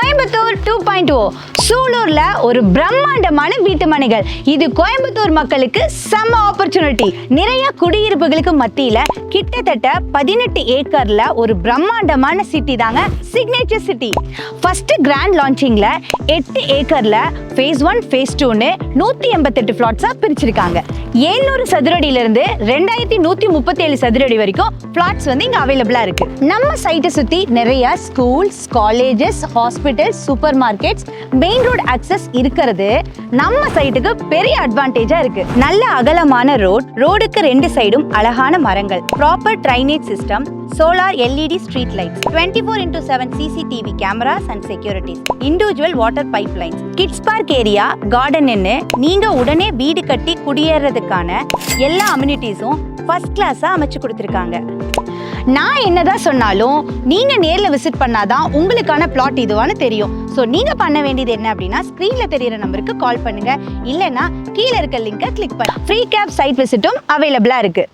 கோயம்புத்தூர் 2.0 சூலூர்ல ஒரு பிரம்மாண்டமான வீட்டு மனைகள். இது கோயம்புத்தூர் மக்களுக்கு செம ஆப்பர்ச்சுனிட்டி. நிறைய குடியிருப்புகளுக்கு மத்தியில கிட்டத்தட்ட 18 ஏக்கர்ல ஒரு பிரம்மாண்டமான சிட்டி தாங்க சிக்னேச்சர் சிட்டி. ஃபர்ஸ்ட் கிராண்ட் லான்ச்சிங்ல 8 ஏக்கர்ல ஃபேஸ் 1 ஃபேஸ் 2ன்னு 188 பிளாட்ஸா பிரிச்சிருக்காங்க. 700 சதுரடியில இருந்து 2137 சதுரடி வரைக்கும் பிளாட்ஸ் வந்து இங்க அவைலபிளா இருக்கு. நம்ம சைட்டை சுத்தி நிறைய schools, colleges, hospitals, super markets, main road access இருக்கிறது நம்ம சைட்டுக்கு பெரிய அட்வான்டேஜா இருக்கு. நல்ல அகலமான ரோடுக்கு 2 சைடும் அழகான மரங்கள், proper drainage system, solar LED street lights, 24x7 CCTV cameras and securities, individual water pipelines, kids park area, கார்டன்னு நீங்க உடனே வீடு கட்டி குடியேறதுக்கான எல்லா அம்யூனிட்டிஸும் ஃபர்ஸ்ட் கிளாஸா அமைச்சு கொடுத்துருக்காங்க. நான் என்னதான் சொன்னாலும் நீங்க நேர்ல விசிட் பண்ணாதான் உங்களுக்கான பிளாட் இதுவான்னு தெரியும். ஸோ நீங்க பண்ண வேண்டியது என்ன அப்படின்னா, ஸ்கிரீன்ல தெரியுற நம்பருக்கு கால் பண்ணுங்க, இல்லைன்னா கீழே இருக்க லிங்கை கிளிக் பண்ணுங்க. ஃப்ரீ கேப் சைட் விசிட்டும் அவைலபிளா இருக்கு.